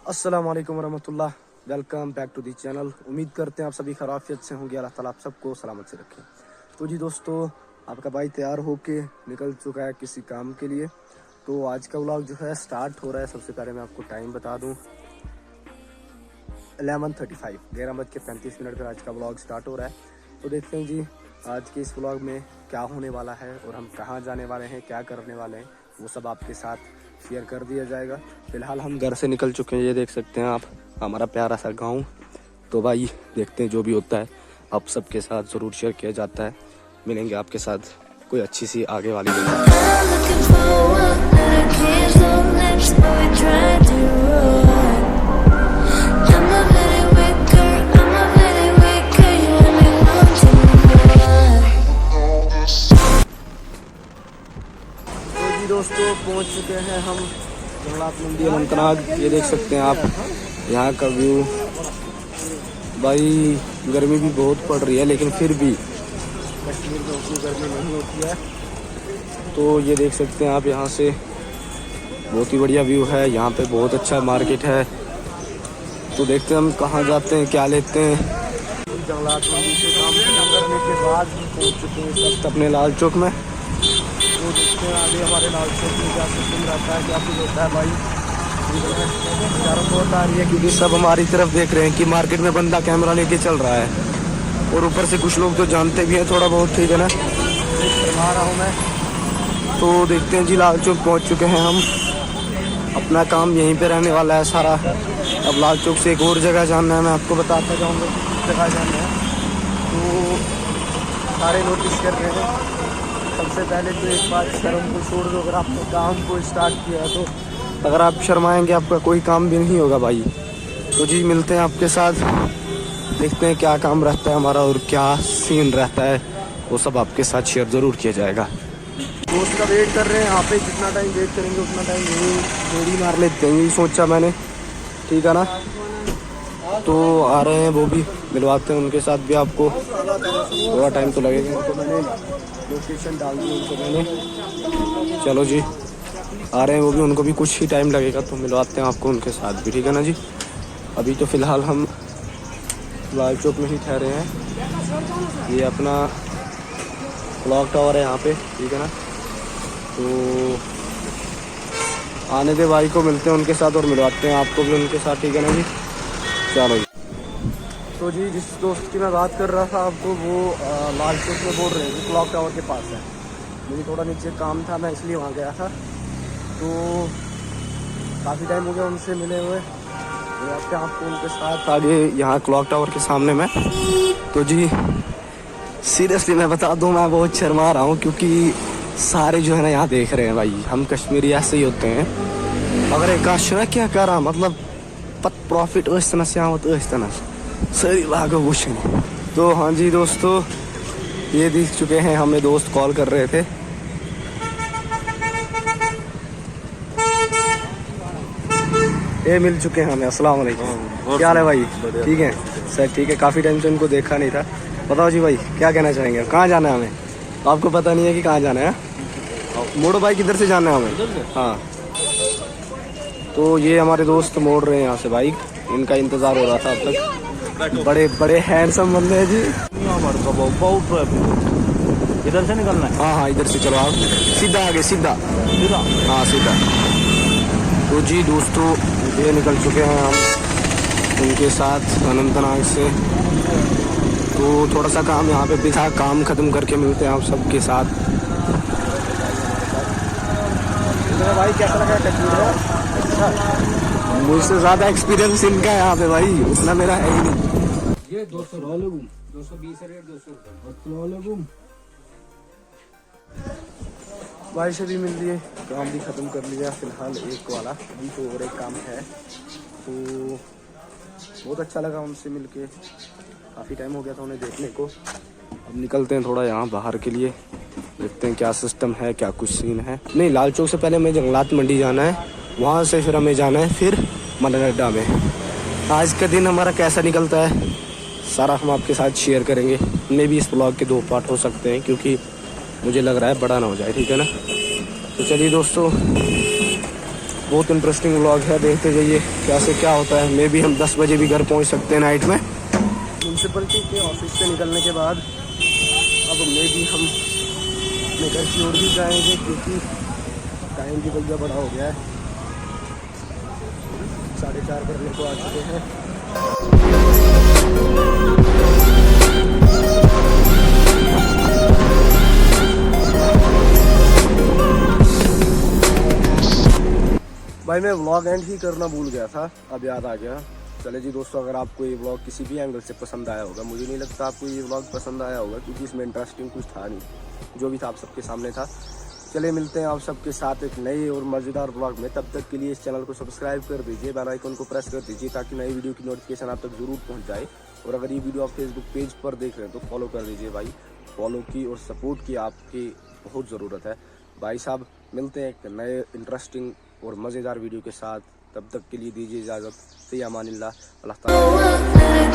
अस्सलाम वालेकुम रहमतुल्लाह। Welcome back to the channel. उम्मीद करते हैं आप सभी खराफियत से होंगे। अल्लाह ताला आप सबको सलामत से रखे। तो जी दोस्तों, आपका भाई तैयार होके निकल चुका है किसी काम के लिए। तो आज का व्लॉग जो है स्टार्ट हो रहा है। सबसे पहले मैं आपको टाइम बता दूं, 11:35 11:35 पर आज का व्लॉग स्टार्ट हो रहा है। तो देखते हैं जी आज के इस व्लॉग में क्या होने वाला है और हम कहाँ जाने वाले हैं, क्या करने वाले हैं, वो सब आपके साथ शेयर कर दिया जाएगा। फिलहाल हम घर से निकल चुके हैं, ये देख सकते हैं आप, हमारा प्यारा सा गांव। तो भाई देखते हैं जो भी होता है आप सबके साथ ज़रूर शेयर किया जाता है। मिलेंगे आपके साथ कोई अच्छी सी आगे वाली दोस्तों पहुंच चुके हैं हम जंगलात मंडी अनंतनाग। ये देख सकते हैं आप यहाँ का व्यू। भाई गर्मी भी बहुत पड़ रही है, लेकिन फिर भी कश्मीर में उतनी गर्मी नहीं होती है। तो ये देख सकते हैं आप, यहाँ से बहुत ही बढ़िया व्यू है। यहाँ पे बहुत अच्छा मार्केट है। तो देखते हैं हम कहाँ जाते हैं, क्या लेते हैं। जंगलात मंडी से काम करने के बाद पहुँच चुके हैं अपने लाल चौक में। वो देखते हैं आगे हमारे लाल चौक में क्या सिस्टम रहता है, क्या कुछ होता है। भाई बहुत आ रही है क्योंकि सब हमारी तरफ देख रहे हैं कि मार्केट में बंदा कैमरा लेके चल रहा है। और ऊपर से कुछ लोग तो जानते भी हैं थोड़ा बहुत, ठीक है ना। आ रहा हूँ मैं। तो देखते हैं जी लाल चौक पहुँच चुके हैं हम। अपना काम यहीं पे रहने वाला है सारा। अब लाल चौक से एक और जगह जाना है, मैं आपको बताता जाऊँगा जगह जाना है। तो सारे नोटिस कर रहे हैं। सबसे पहले तो एक बात, शर्म को छोड़ दो। अगर आपने काम को स्टार्ट किया है तो अगर आप शर्माएंगे आपका कोई काम भी नहीं होगा भाई। तो जी मिलते हैं आपके साथ, देखते हैं क्या काम रहता है हमारा और क्या सीन रहता है, वो सब आपके साथ शेयर ज़रूर किया जाएगा। दोस्त का वेट कर रहे हैं यहाँ पे। जितना टाइम वेट करेंगे उतना टाइम रेडी मार लेते हैं, यही सोचा मैंने, ठीक है ना। तो आ रहे हैं वो भी, मिलवाते हैं उनके साथ भी आपको। थोड़ा टाइम तो लगेगा, तो मैंने लोकेशन डाल दी उनको मैंने। चलो जी आ रहे हैं वो भी, उनको भी कुछ ही टाइम लगेगा, तो मिलवाते हैं आपको उनके साथ भी, ठीक है ना जी। अभी तो फ़िलहाल हम लाल चौक में ही ठहरे हैं। ये अपना क्लॉक टावर है यहाँ पे, ठीक है ना। तो आने दे भाई को, मिलते हैं उनके साथ और मिलवाते हैं आपको भी उनके साथ, ठीक है ना जी। चलो जी। तो जी जिस दोस्त की मैं बात कर रहा था आपको, वो लाल चौक में बोल रहे हैं कि क्लॉक टावर के पास है। मुझे थोड़ा नीचे काम था, मैं इसलिए वहाँ गया था। तो काफ़ी टाइम हो गया उनसे मिले हुए। मिलते हैं आपको उनके साथ आगे यहाँ क्लॉक टावर के सामने में। तो जी सीरियसली मैं बता दूँ, मैं बहुत शर्मा रहा हूँ क्योंकि सारे जो है ना यहाँ देख रहे हैं। भाई हम कश्मीरी ऐसे ही होते हैं। अगर एक आश्चर्य क्या कर रहा, मतलब पत प्रॉफिट तनस यहाँ तनस सही लाग वुशन। तो हाँ जी दोस्तों, ये दिख चुके हैं, हमें दोस्त कॉल कर रहे थे। ये मिल चुके हैं हमें। अस्सलाम वालेकुम, क्या हाल है भाई? ठीक है सर, ठीक है। काफ़ी टाइम से उनको देखा नहीं था। बताओ जी भाई क्या कहना चाहेंगे, कहाँ जाना है हमें? आपको पता नहीं है कि कहाँ जाना है? मोड़ो भाई, किधर से जाना है हमें? हाँ, तो ये हमारे दोस्त मोड़ रहे हैं यहाँ से बाइक। इनका इंतज़ार हो रहा था अब तक। बड़े बड़े हैंडसम बंदे हैं जी। इधर से निकलना है? हाँ हाँ इधर से चलो आप, सीधा आगे, सीधा सीधा, हाँ सीधा। तो जी दोस्तों ये निकल चुके हैं हम उनके साथ अनंतनाग से। तो थोड़ा सा काम यहाँ पे भी था, काम ख़त्म करके मिलते हैं आप सबके साथ। भाई कैसा लगा कश्मीर? अच्छा, मुझसे ज़्यादा एक्सपीरियंस इनका है यहाँ पे भाई, उतना मेरा है ही नहीं। ये 200 220 रेट 200 भाई से भी मिल लिए, काम भी ख़त्म कर लिया फ़िलहाल एक वाला, अभी तो और एक काम है। तो बहुत अच्छा लगा उनसे मिलके, काफ़ी टाइम हो गया था उन्हें देखने को। अब निकलते हैं थोड़ा यहाँ बाहर के लिए, देखते हैं क्या सिस्टम है, क्या कुछ सीन है। नहीं, लाल चौक से पहले हमें जंगलात मंडी जाना है, वहाँ से फिर हमें जाना है फिर मदन अड्डा में। आज का दिन हमारा कैसा निकलता है सारा हम आपके साथ शेयर करेंगे। मे भी इस ब्लॉग के 2 पार्ट हो सकते हैं क्योंकि मुझे लग रहा है बड़ा ना हो जाए, ठीक है ना। तो चलिए दोस्तों बहुत इंटरेस्टिंग व्लॉग है, देखते जाइए कैसे क्या होता है। मे भी हम 10 बजे भी घर पहुंच सकते हैं नाइट में। म्यूनसिपलिटी के ऑफिस से निकलने के बाद अब मे भी हम अपने घर की ओर भी जाएंगे, क्योंकि टाइम भी बहुत बड़ा हो गया है। 4:30 करने को आ चुके हैं। भाई मैं व्लॉग एंड ही करना भूल गया था, अब याद आ गया। चले जी दोस्तों, अगर आपको ये व्लॉग किसी भी एंगल से पसंद आया होगा, मुझे नहीं लगता आपको ये व्लॉग पसंद आया होगा, क्योंकि इसमें इंटरेस्टिंग कुछ था नहीं, जो भी था आप सबके सामने था। चले मिलते हैं आप सबके साथ एक नए और मज़ेदार व्लॉग में। तब तक के लिए इस चैनल को सब्सक्राइब कर दीजिए, बेल आइकन को प्रेस कर दीजिए, ताकि नई वीडियो की नोटिफिकेशन आप तक जरूर पहुंच जाए। और अगर ये वीडियो आप फेसबुक पेज पर देख रहे हैं तो फॉलो कर दीजिए भाई। फॉलो की और सपोर्ट की आपकी बहुत ज़रूरत है भाई साहब। मिलते हैं एक नए इंटरेस्टिंग और मज़ेदार वीडियो के साथ। तब तक के लिए दीजिए इजाज़त। फ़ी अमानिल्लाह। अल्लाह ताला।